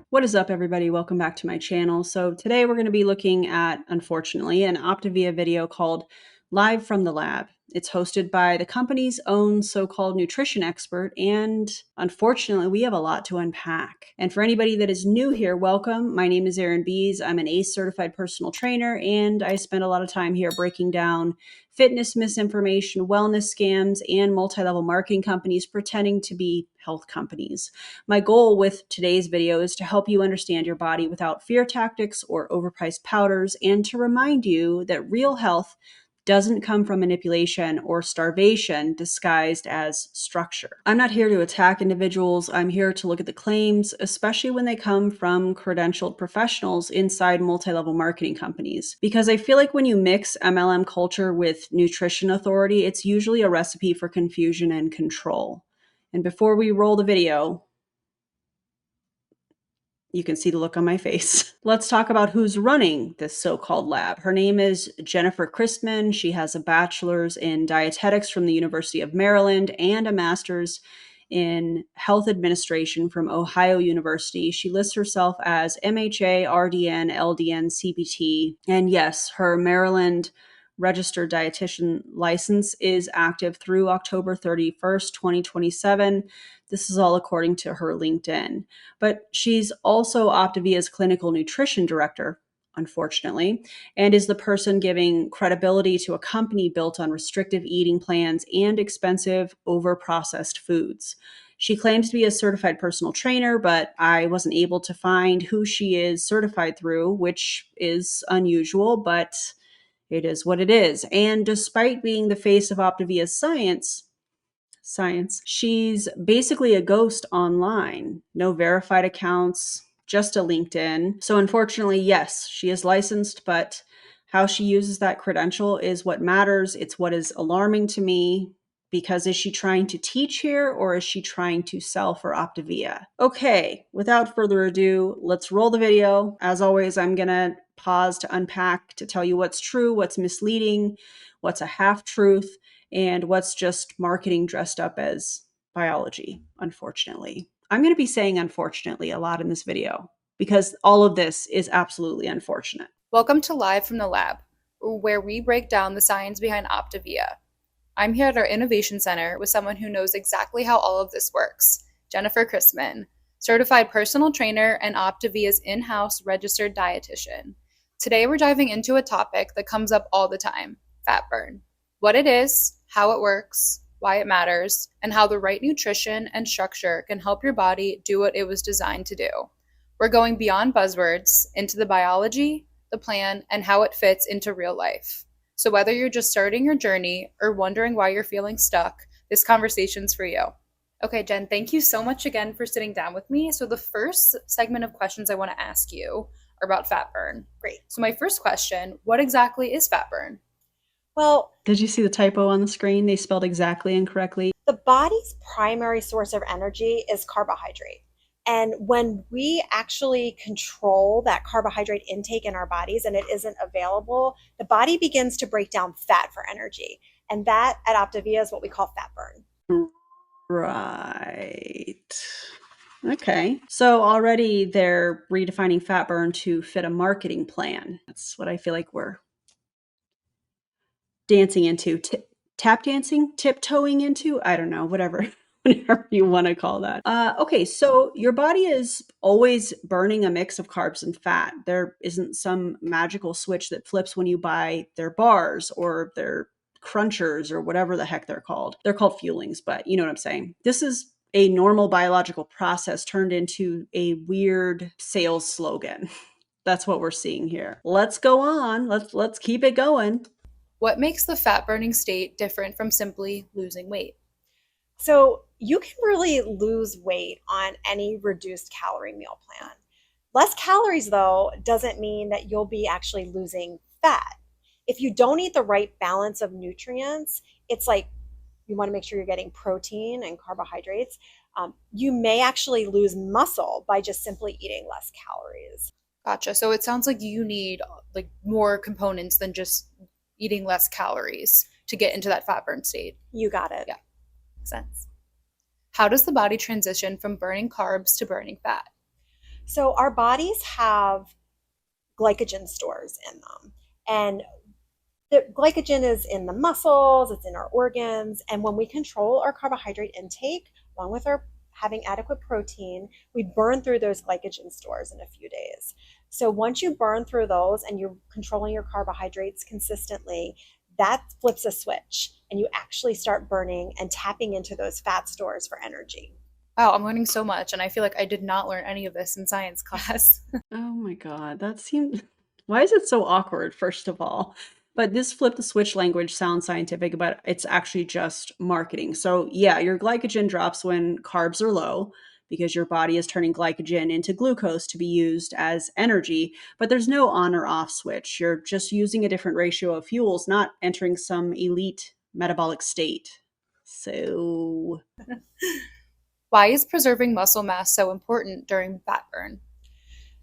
What is up, everybody? Welcome back to my channel. So today we're going to be looking at, unfortunately, an Optavia video called Live from the Lab. It's hosted by the company's own so-called nutrition expert, and unfortunately, we have a lot to unpack. And for anybody that is new here, welcome. My name is Erin Bies. I'm an ACE certified personal trainer, and I spend a lot of time here breaking down fitness misinformation, wellness scams, and multi-level marketing companies pretending to be health companies. My goal with today's video is to help you understand your body without fear tactics or overpriced powders, and to remind you that real health doesn't come from manipulation or starvation disguised as structure. I'm not here to attack individuals. I'm here to look at the claims, especially when they come from credentialed professionals inside multi-level marketing companies. Because I feel like when you mix MLM culture with nutrition authority, it's usually a recipe for confusion and control. And before we roll the video, you can see the look on my face. Let's talk about who's running this so-called lab. Her name is Jennifer Christman. She has a bachelor's in dietetics from the University of Maryland and a master's in health administration from Ohio University. She lists herself as MHA, RDN, LDN, CPT. And yes, her Maryland Registered Dietitian license is active through October 31st, 2027. This is all according to her LinkedIn. But she's also Optavia's clinical nutrition director, unfortunately, and is the person giving credibility to a company built on restrictive eating plans and expensive, overprocessed foods. She claims to be a certified personal trainer, but I wasn't able to find who she is certified through, which is unusual, but it is what it is. And despite being the face of Optavia's science, she's basically a ghost online. No verified accounts, just a LinkedIn. So unfortunately, yes, she is licensed, but how she uses that credential is what matters. It's what is alarming to me, because is she trying to teach here, or is she trying to sell for Optavia? Okay, without further ado, let's roll the video. As always, I'm gonna pause to unpack, to tell you what's true, what's misleading, what's a half-truth, and what's just marketing dressed up as biology, unfortunately. I'm going to be saying unfortunately a lot in this video because all of this is absolutely unfortunate. Welcome to Live from the Lab, where we break down the science behind Optavia. I'm here at our Innovation Center with someone who knows exactly how all of this works, Jennifer Christman, certified personal trainer and Optavia's in-house registered dietitian. Today we're diving into a topic that comes up all the time, fat burn. What it is, how it works, why it matters, and how the right nutrition and structure can help your body do what it was designed to do. We're going beyond buzzwords into the biology, the plan, and how it fits into real life. So whether you're just starting your journey or wondering why you're feeling stuck, this conversation's for you. Okay, Jen, thank you so much again for sitting down with me. So the first segment of questions I want to ask you are about fat burn. Great. So my first question, what exactly is fat burn? Well, did you see the typo on the screen? They spelled exactly incorrectly. The body's primary source of energy is carbohydrate. And when we actually control that carbohydrate intake in our bodies and it isn't available, the body begins to break down fat for energy. And that at Optavia is what we call fat burn. Right. Okay. So already they're redefining fat burn to fit a marketing plan. That's what I feel like we're dancing into. Tap dancing? Tiptoeing into? I don't know, whatever you want to call that. Okay, so your body is always burning a mix of carbs and fat. There isn't some magical switch that flips when you buy their bars or their crunchers or whatever the heck they're called. They're called fuelings, but you know what I'm saying. This is a normal biological process turned into a weird sales slogan. That's what we're seeing here. Let's go on. Let's keep it going. What makes the fat burning state different from simply losing weight? So you can really lose weight on any reduced calorie meal plan. Less calories, though, doesn't mean that you'll be actually losing fat. If you don't eat the right balance of nutrients, it's like you want to make sure you're getting protein and carbohydrates. You may actually lose muscle by just simply eating less calories. Gotcha. So it sounds like you need like more components than just eating less calories to get into that fat burn state. You got it. Yeah, makes sense. How does the body transition from burning carbs to burning fat? So our bodies have glycogen stores in them. And the glycogen is in the muscles, it's in our organs. And when we control our carbohydrate intake, along with our having adequate protein, we burn through those glycogen stores in a few days. So once you burn through those and you're controlling your carbohydrates consistently, that flips a switch and you actually start burning and tapping into those fat stores for energy. Wow, I'm learning so much, and I feel like I did not learn any of this in science class. Oh my God, that seems. Why is it so awkward, first of all? But this flip the switch language sounds scientific, but it's actually just marketing. So, yeah, your glycogen drops when carbs are low because your body is turning glycogen into glucose to be used as energy. But there's no on or off switch. You're just using a different ratio of fuels, not entering some elite metabolic state. So, Why is preserving muscle mass so important during fat burn?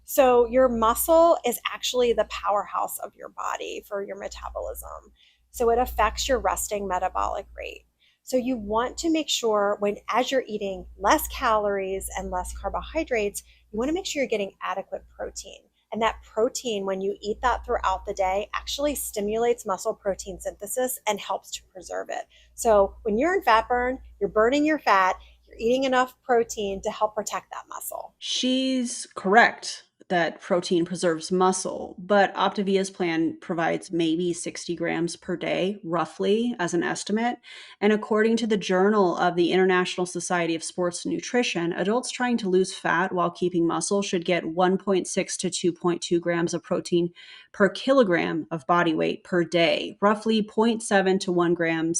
So, your muscle is actually the powerhouse of your body for your metabolism. So, it affects your resting metabolic rate. So, you want to make sure when, as you're eating less calories and less carbohydrates, you want to make sure you're getting adequate protein. And that protein, when you eat that throughout the day, actually stimulates muscle protein synthesis and helps to preserve it. So, when you're in fat burn, you're burning your fat, you're eating enough protein to help protect that muscle. she's correct that protein preserves muscle, but Optavia's plan provides maybe 60 grams per day, roughly, as an estimate. And according to the Journal of the International Society of Sports Nutrition, adults trying to lose fat while keeping muscle should get 1.6 to 2.2 grams of protein per kilogram of body weight per day, roughly zero point 0.7 to 1 gram,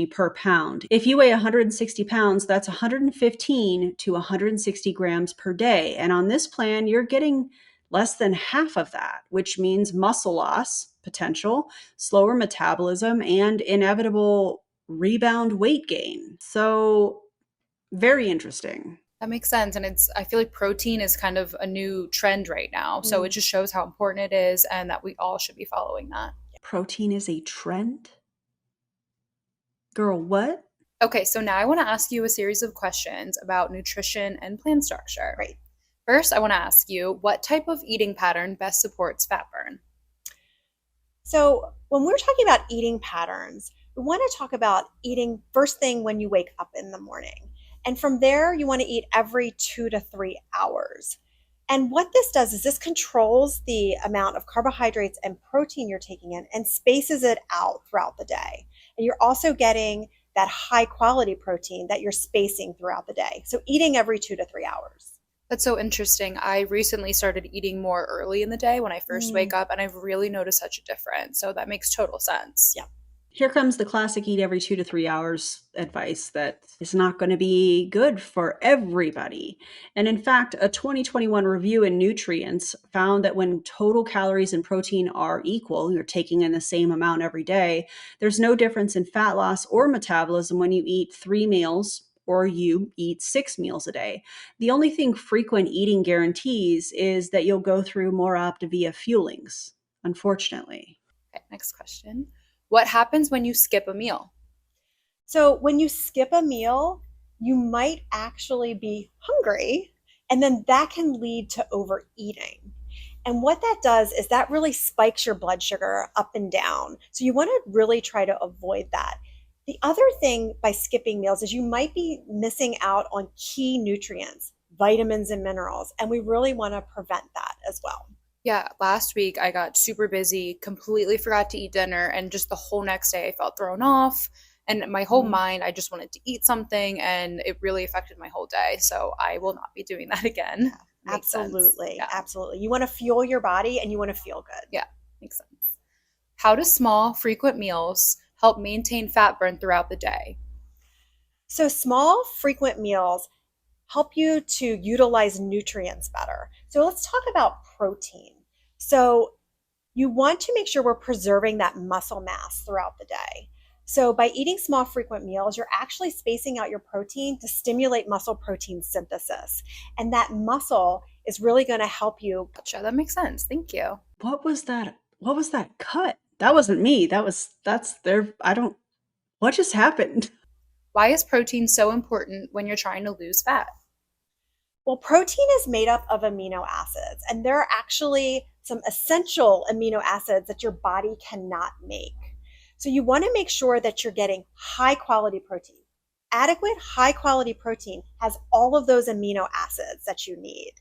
per pound. If you weigh 160 pounds, that's 115 to 160 grams per day. And on this plan, you're getting less than half of that, which means muscle loss potential, slower metabolism, and inevitable rebound weight gain. So, very interesting. That makes sense. And I feel like protein is kind of a new trend right now. So it Mm. just shows how important it is and that we all should be following that. Protein is a trend? Girl, what? Okay, so now I want to ask you a series of questions about nutrition and plan structure. Right. First, I want to ask you what type of eating pattern best supports fat burn? So, when we're talking about eating patterns, we want to talk about eating first thing when you wake up in the morning. And from there, you want to eat every 2 to 3 hours. And what this does is this controls the amount of carbohydrates and protein you're taking in and spaces it out throughout the day. And you're also getting that high quality protein that you're spacing throughout the day. So, eating every 2 to 3 hours. That's so interesting. I recently started eating more early in the day when I first Mm, wake up, and I've really noticed such a difference. So that makes total sense. yeah. Here comes the classic eat every 2 to 3 hours advice that is not going to be good for everybody. And in fact, a 2021 review in Nutrients found that when total calories and protein are equal, you're taking in the same amount every day, there's no difference in fat loss or metabolism when you eat 3 meals or you eat 6 meals a day. The only thing frequent eating guarantees is that you'll go through more Optavia fuelings, unfortunately. Okay, next question. What happens when you skip a meal? So when you skip a meal, you might actually be hungry, and then that can lead to overeating. And what that does is that really spikes your blood sugar up and down. So you want to really try to avoid that. The other thing by skipping meals is you might be missing out on key nutrients, vitamins and minerals, and we really want to prevent that as well. Yeah, last week I got super busy, completely forgot to eat dinner, and just the whole next day I felt thrown off. And my whole Mm. mind, I just wanted to eat something, and it really affected my whole day. So I will not be doing that again. Makes sense. Absolutely. Yeah, Absolutely. You want to fuel your body and you want to feel good. yeah, makes sense. How do small, frequent meals help maintain fat burn throughout the day? So, small, frequent meals help you to utilize nutrients better. So, let's talk about protein. So, you want to make sure we're preserving that muscle mass throughout the day. So, by eating small, frequent meals, you're actually spacing out your protein to stimulate muscle protein synthesis. And that muscle is really going to help you. Gotcha, that makes sense. Thank you. What was that? What was that cut? That wasn't me. That's their I don't what just happened? Why is protein so important when you're trying to lose fat? Well, protein is made up of amino acids, and there are actually some essential amino acids that your body cannot make. So you want to make sure that you're getting high quality protein. Adequate high quality protein has all of those amino acids that you need.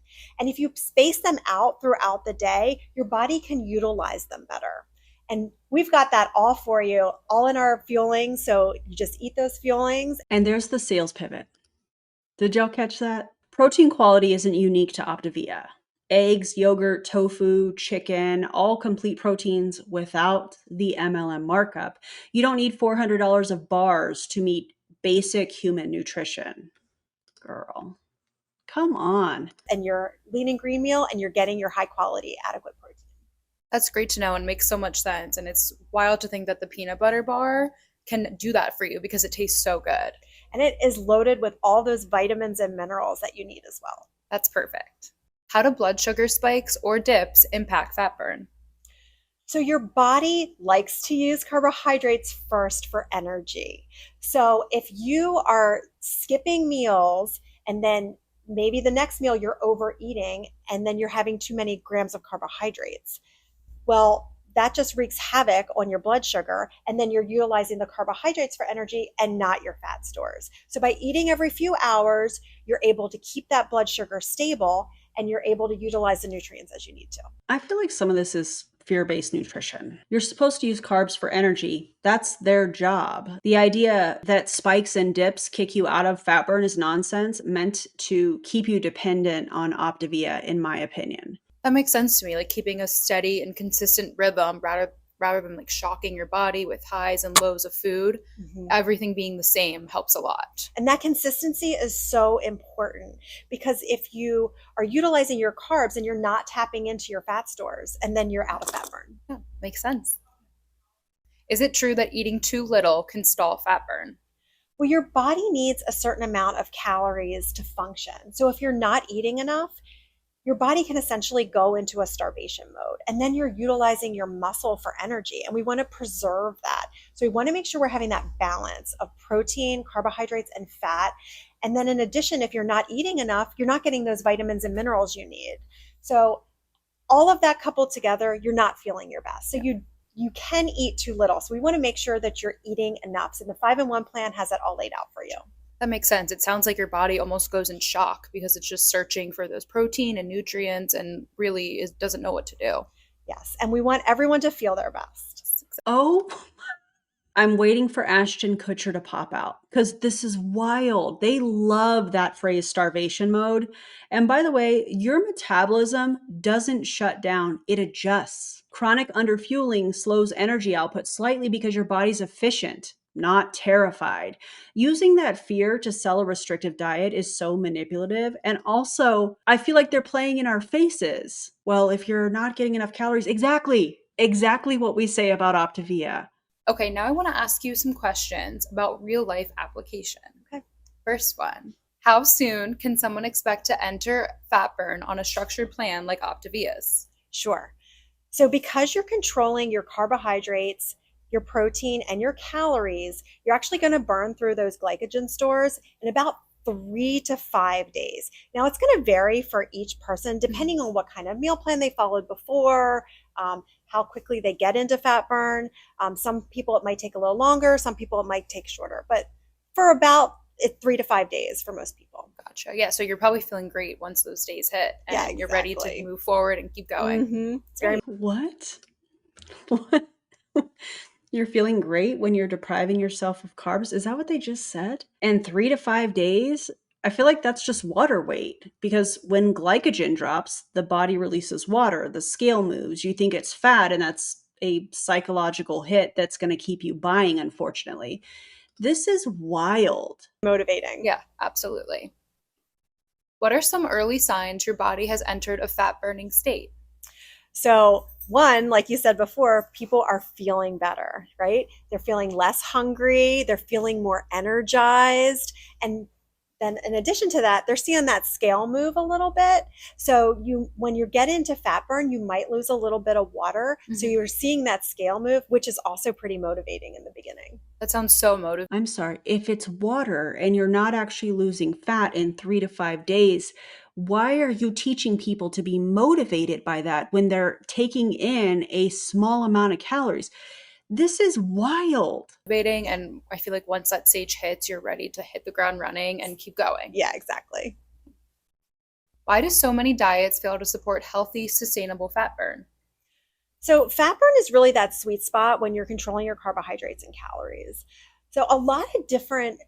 And if you space them out throughout the day, your body can utilize them better. And we've got that all for you, all in our fueling. So you just eat those fuelings. And there's the sales pivot. Did y'all catch that? Protein quality isn't unique to Optavia. Eggs, yogurt, tofu, chicken, all complete proteins without the MLM markup. You don't need $400 of bars to meet basic human nutrition. Girl, come on. And your lean and green meal, and you're getting your high quality, adequate protein. That's great to know and makes so much sense. And it's wild to think that the peanut butter bar can do that for you because it tastes so good. And it is loaded with all those vitamins and minerals that you need as well. That's perfect. How do blood sugar spikes or dips impact fat burn? So your body likes to use carbohydrates first for energy. So if you are skipping meals and then maybe the next meal you're overeating and then you're having too many grams of carbohydrates, well, that just wreaks havoc on your blood sugar, and then you're utilizing the carbohydrates for energy and not your fat stores. So by eating every few hours, you're able to keep that blood sugar stable and you're able to utilize the nutrients as you need to. I feel like some of this is fear-based nutrition. You're supposed to use carbs for energy. That's their job. The idea that spikes and dips kick you out of fat burn is nonsense, meant to keep you dependent on Optavia, in my opinion. That makes sense to me, like keeping a steady and consistent rhythm rather than like shocking your body with highs and lows of food. Everything being the same helps a lot. And that consistency is so important, because if you are utilizing your carbs and you're not tapping into your fat stores, and then you're out of fat burn. Yeah, makes sense. Is it true that eating too little can stall fat burn? Well, your body needs a certain amount of calories to function. So if you're not eating enough, your body can essentially go into a starvation mode, and then you're utilizing your muscle for energy. And we want to preserve that. So we want to make sure we're having that balance of protein, carbohydrates, and fat. And then in addition, if you're not eating enough, you're not getting those vitamins and minerals you need. So all of that coupled together, you're not feeling your best. So you can eat too little. So we want to make sure that you're eating enough. So the 5-in-1 plan has that all laid out for you. That makes sense. It sounds like your body almost goes in shock because it's just searching for those protein and nutrients and really doesn't know what to do. Yes. And we want everyone to feel their best. Oh, I'm waiting for Ashton Kutcher to pop out because this is wild. They love that phrase, starvation mode. And by the way, your metabolism doesn't shut down, it adjusts. Chronic underfueling slows energy output slightly because your body's efficient, not terrified. Using that fear to sell a restrictive diet is so manipulative. And also, I feel like they're playing in our faces. Well, if you're not getting enough calories, exactly what we say about Optavia. Okay, now I want to ask you some questions about real life application. Okay. First one, how soon can someone expect to enter fat burn on a structured plan like Optavia's? Sure. So because you're controlling your carbohydrates, your protein, and your calories, you're actually going to burn through those glycogen stores in about 3 to 5 days. Now, it's going to vary for each person depending on what kind of meal plan they followed before, how quickly they get into fat burn. Some people it might take a little longer, some people it might take shorter, but for about 3 to 5 days for most people. Gotcha. Yeah, so you're probably feeling great once those days hit and Yeah, you're ready to move forward and keep going. What? What? You're feeling great when you're depriving yourself of carbs? Is that what they just said? And 3 to 5 days? I feel like that's just water weight, because when glycogen drops, the body releases water, the scale moves, you think it's fat, and that's a psychological hit that's going to keep you buying, unfortunately. This is wild. Motivating. Yeah, absolutely. What are some early signs your body has entered a fat burning state? So one, like you said before, people are feeling better, right? They're feeling less hungry, they're feeling more energized, and then in addition to that, they're seeing that scale move a little bit. So when you get into fat burn, you might lose a little bit of water. So you're seeing that scale move, which is also pretty motivating in the beginning. That sounds so motivating. I'm sorry, if it's water and you're not actually losing fat in 3 to 5 days, Why are you teaching people to be motivated by that when they're taking in a small amount of calories? This is wild. Motivating, and I feel like once that stage hits, you're ready to hit the ground running and keep going. Yeah, exactly. Why do so many diets fail to support healthy, sustainable fat burn? So, fat burn is really that sweet spot when you're controlling your carbohydrates and calories. So, a lot of different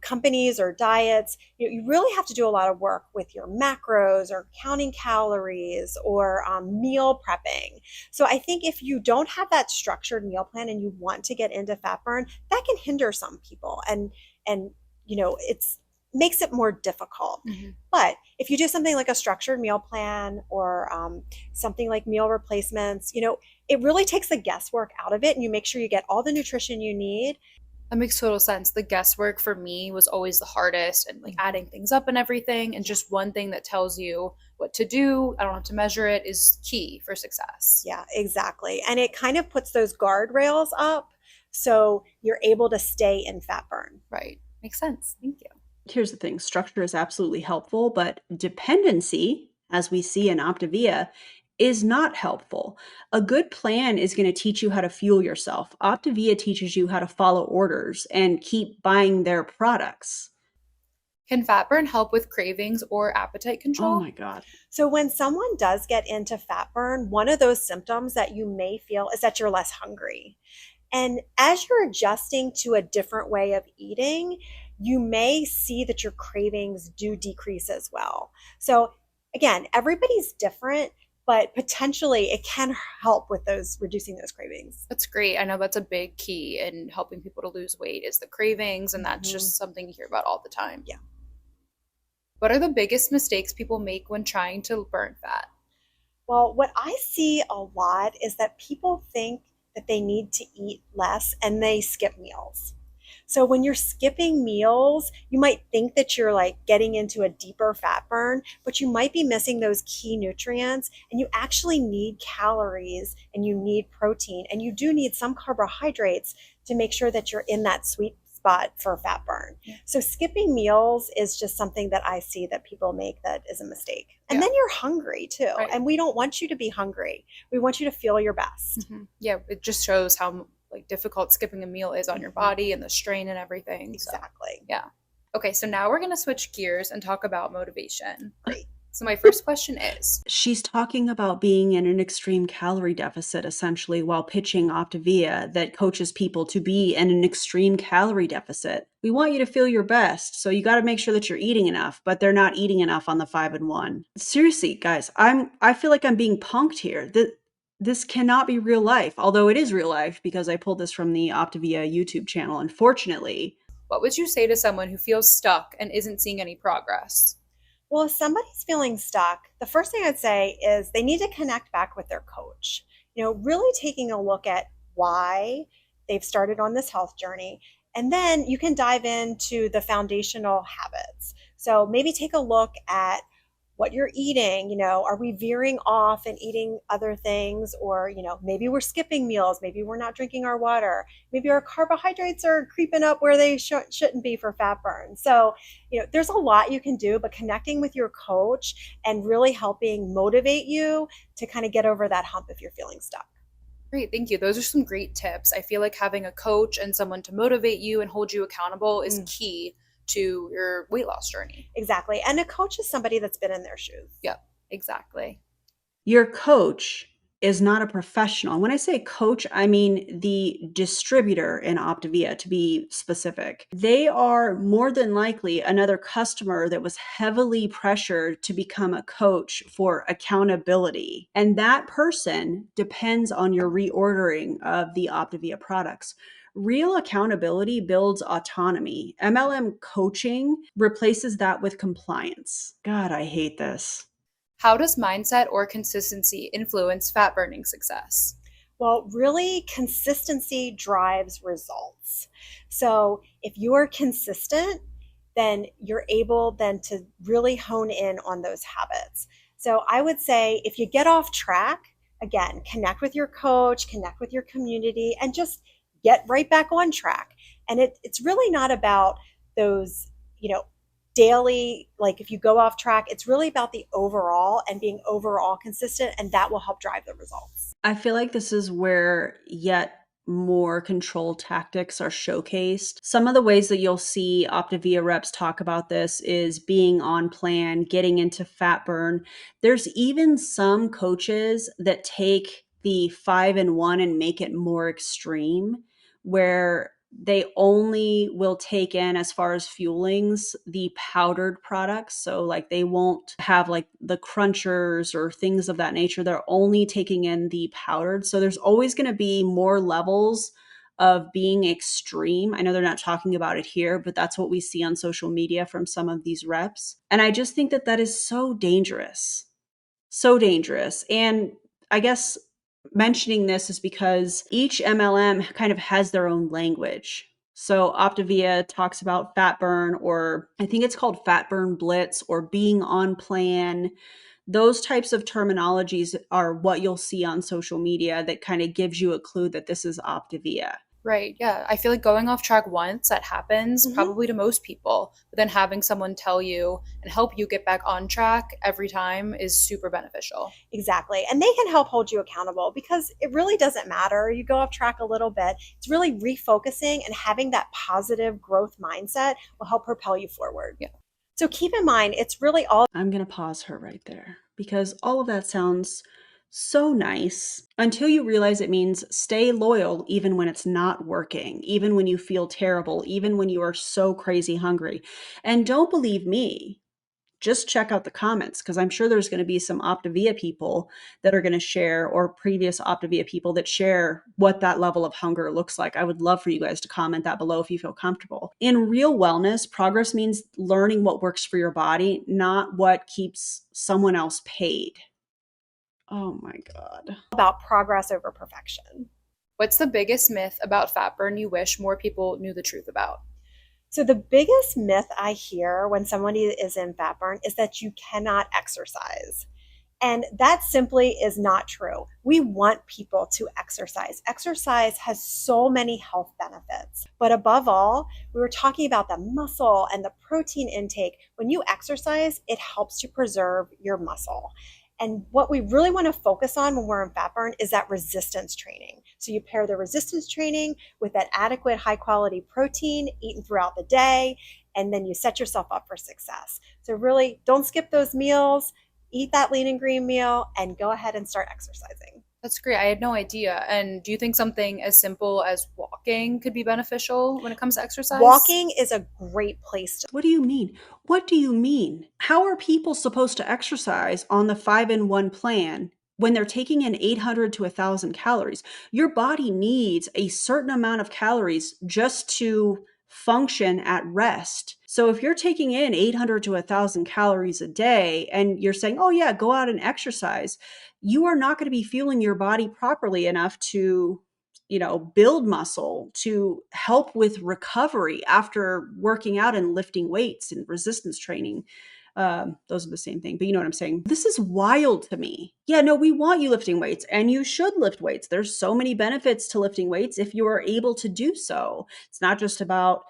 companies or diets, you really have to do a lot of work with your macros or counting calories or meal prepping. So, I think if you don't have that structured meal plan and you want to get into fat burn, that can hinder some people, and it's makes it more difficult. Mm-hmm. But if you do something like a structured meal plan or something like meal replacements, it really takes the guesswork out of it and you make sure you get all the nutrition you need. That makes total sense. The guesswork for me was always the hardest, and like adding things up and everything, and just one thing that tells you what to do, I don't have to measure it, is key for success. Yeah, exactly. And it kind of puts those guardrails up so you're able to stay in fat burn. Right. Makes sense. Thank you. Here's the thing, structure is absolutely helpful, but dependency, as we see in Optavia, is not helpful. A good plan is going to teach you how to fuel yourself. Optavia teaches you how to follow orders and keep buying their products. Can fat burn help with cravings or appetite control? Oh my God. So when someone does get into fat burn, one of those symptoms that you may feel is that you're less hungry. And as you're adjusting to a different way of eating, you may see that your cravings do decrease as well. So again, everybody's different, but potentially it can help with those reducing those cravings. That's great. I know that's a big key in helping people to lose weight is the cravings, and that's just something you hear about all the time. Yeah. What are the biggest mistakes people make when trying to burn fat? Well, what I see a lot is that people think that they need to eat less and they skip meals. So when you're skipping meals, you might think that you're like getting into a deeper fat burn, but you might be missing those key nutrients, and you actually need calories and you need protein and you do need some carbohydrates to make sure that you're in that sweet spot for fat burn. Yeah. So skipping meals is just something that I see that people make that is a mistake. And Yeah. then you're hungry too. Right. And we don't want you to be hungry. We want you to feel your best. Mm-hmm. Yeah, it just shows how like difficult skipping a meal is on your body and the strain and everything. Exactly. So, yeah. Okay, so now we're going to switch gears and talk about motivation. Great. So my first question is, She's talking about being in an extreme calorie deficit, essentially, while pitching Optavia that coaches people to be in an extreme calorie deficit. We want you to feel your best, so you got to make sure that you're eating enough, but they're not eating enough on the 5 and 1. Seriously, guys, I feel like I'm being punked here. This cannot be real life, although it is real life because I pulled this from the Optavia YouTube channel, unfortunately. what would you say to someone who feels stuck and isn't seeing any progress? Well, if somebody's feeling stuck, the first thing I'd say is they need to connect back with their coach. Really taking a look at why they've started on this health journey. And then you can dive into the foundational habits. So maybe take a look at what you're eating. Are we veering off and eating other things? Or, maybe we're skipping meals. Maybe we're not drinking our water. Maybe our carbohydrates are creeping up where they shouldn't be for fat burn. So, there's a lot you can do, but connecting with your coach and really helping motivate you to kind of get over that hump if you're feeling stuck. Great, thank you. Those are some great tips. I feel like having a coach and someone to motivate you and hold you accountable is key to your weight loss journey. Exactly. And a coach is somebody that's been in their shoes. Yep, exactly. Your coach is not a professional. When I say coach, I mean the distributor in Optavia, to be specific. They are more than likely another customer that was heavily pressured to become a coach for accountability. And that person depends on your reordering of the Optavia products. Real accountability builds autonomy. MLM coaching replaces that with compliance. God, I hate this. How does mindset or consistency influence fat burning success? Well, really, consistency drives results. So if you're consistent, then you're able then to really hone in on those habits. So I would say if you get off track, again, connect with your coach, connect with your community, and just get right back on track. And it's really not about those, daily, like if you go off track, it's really about the overall and being overall consistent, and that will help drive the results. I feel like this is where yet more control tactics are showcased. Some of the ways that you'll see Optavia reps talk about this is being on plan, getting into fat burn. There's even some coaches that take the 5-in-1 and make it more extreme, where they only will take in, as far as fuelings, the powdered products. So like they won't have like the crunchers or things of that nature. They're only taking in the powdered. So there's always going to be more levels of being extreme. I know they're not talking about it here, but that's what we see on social media from some of these reps. And I just think that that is so dangerous. So dangerous. And I guess mentioning this is because each MLM kind of has their own language. So Optavia talks about fat burn, or I think it's called fat burn blitz, or being on plan. Those types of terminologies are what you'll see on social media that kind of gives you a clue that this is Optavia. Right. Yeah. I feel like going off track once, that happens probably to most people. But then having someone tell you and help you get back on track every time is super beneficial. Exactly. And they can help hold you accountable, because it really doesn't matter. You go off track a little bit. It's really refocusing, and having that positive growth mindset will help propel you forward. Yeah. So keep in mind, it's really all. I'm going to pause her right there because all of that sounds so nice until you realize it means stay loyal even when it's not working, even when you feel terrible, even when you are so crazy hungry. And don't believe me, just check out the comments, because I'm sure there's going to be some Optavia people that are going to share, or previous Optavia people that share what that level of hunger looks like. I would love for you guys to comment that below if you feel comfortable. In real wellness, progress means learning what works for your body, not what keeps someone else paid. Oh my God. About progress over perfection. What's the biggest myth about fat burn you wish more people knew the truth about? So the biggest myth I hear when somebody is in fat burn is that you cannot exercise. And that simply is not true. We want people to exercise. Exercise has so many health benefits. But above all, we were talking about the muscle and the protein intake. When you exercise, it helps to preserve your muscle. And what we really want to focus on when we're in fat burn is that resistance training. So you pair the resistance training with that adequate high quality protein eaten throughout the day, and then you set yourself up for success. So really don't skip those meals, eat that lean and green meal, and go ahead and start exercising. That's great. I had no idea. And do you think something as simple as walking could be beneficial when it comes to exercise? Walking is a great place to. What do you mean? What do you mean? How are people supposed to exercise on the 5-in-1 plan when they're taking in 800 to 1,000 calories? Your body needs a certain amount of calories just to function at rest. So if you're taking in 800 to 1,000 calories a day and you're saying, oh yeah, go out and exercise, you are not going to be fueling your body properly enough to build muscle, to help with recovery after working out and lifting weights and resistance training. Those are the same thing, but you know what I'm saying? This is wild to me. Yeah, no, we want you lifting weights, and you should lift weights. There's so many benefits to lifting weights if you are able to do so. It's not just about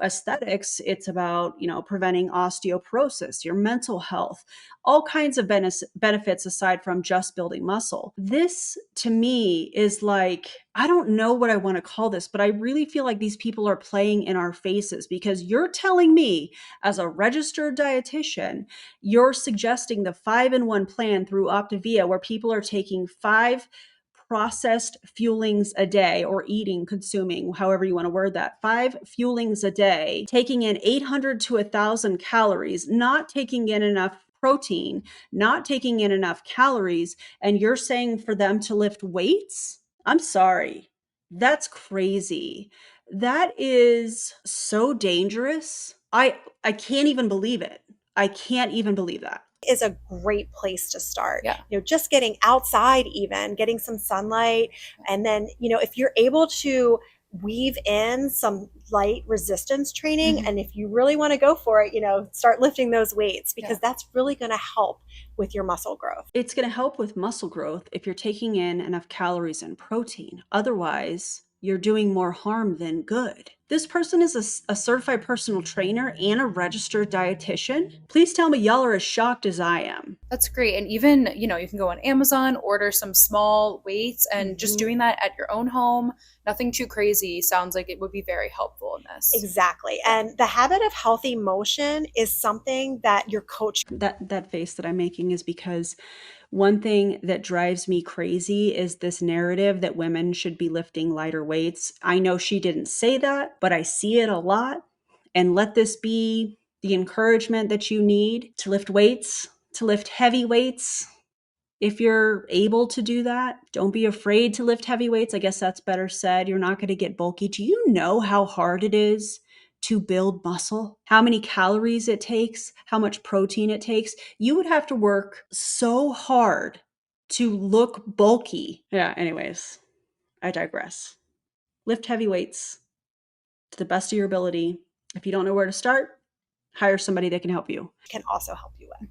aesthetics. It's about, preventing osteoporosis, your mental health, all kinds of benefits aside from just building muscle. This to me is like, I don't know what I want to call this, but I really feel like these people are playing in our faces, because you're telling me as a registered dietitian, you're suggesting the 5-in-1 plan through Optavia, where people are taking 5 processed fuelings a day, or consuming, however you want to word that, 5 fuelings a day, taking in 800 to 1,000 calories, not taking in enough protein, not taking in enough calories, and you're saying for them to lift weights? I'm sorry. That's crazy. That is so dangerous. I can't even believe it. I can't even believe that. Is a great place to start. Yeah. Just getting outside, even getting some sunlight. And then, if you're able to weave in some light resistance training, and if you really want to go for it, start lifting those weights, because that's really going to help with your muscle growth. It's going to help with muscle growth if you're taking in enough calories and protein. Otherwise, you're doing more harm than good. This person is a certified personal trainer and a registered dietitian. Please tell me y'all are as shocked as I am. That's great. And even, you can go on Amazon, order some small weights, and just doing that at your own home, nothing too crazy, sounds like it would be very helpful in this. Exactly. And the habit of healthy motion is something that your coach. That face that I'm making is because one thing that drives me crazy is this narrative that women should be lifting lighter weights. I know she didn't say that, but I see it a lot. And let this be the encouragement that you need to lift weights, to lift heavy weights. If you're able to do that, don't be afraid to lift heavy weights. I guess that's better said. You're not going to get bulky. Do you know how hard it is to build muscle? How many calories it takes? How much protein it takes? You would have to work so hard to look bulky. Yeah, anyways, I digress. Lift heavy weights to the best of your ability. If you don't know where to start, hire somebody that can help you. Can also help you with.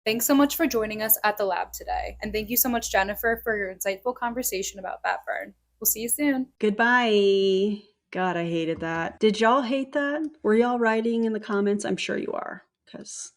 Thanks so much for joining us at the lab today. And thank you so much, Jennifer, for your insightful conversation about fat burn. We'll see you soon. Goodbye. God, I hated that. Did y'all hate that? Were y'all writing in the comments? I'm sure you are, because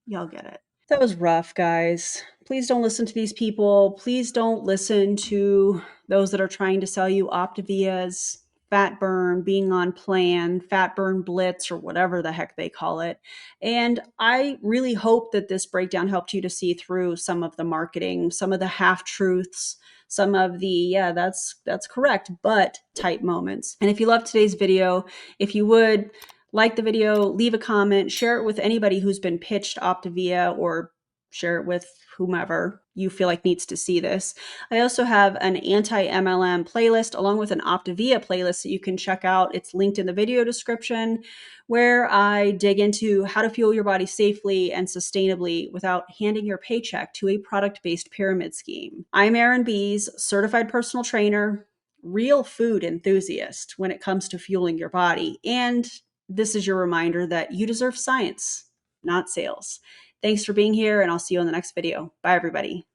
y'all get it. That was rough, guys. Please don't listen to these people. Please don't listen to those that are trying to sell you Optavia's fat burn, being on plan, fat burn blitz, or whatever the heck they call it. And I really hope that this breakdown helped you to see through some of the marketing, some of the half truths, some of the, yeah, that's correct, but type moments. And if you loved today's video, if you would like the video, leave a comment, share it with anybody who's been pitched Optavia, or share it with whomever you feel like needs to see this. I also have an anti-MLM playlist along with an Optavia playlist that you can check out. It's linked in the video description, where I dig into how to fuel your body safely and sustainably without handing your paycheck to a product-based pyramid scheme. I'm Erin Bies, certified personal trainer, real food enthusiast when it comes to fueling your body. And this is your reminder that you deserve science, not sales. Thanks for being here, and I'll see you in the next video. Bye, everybody.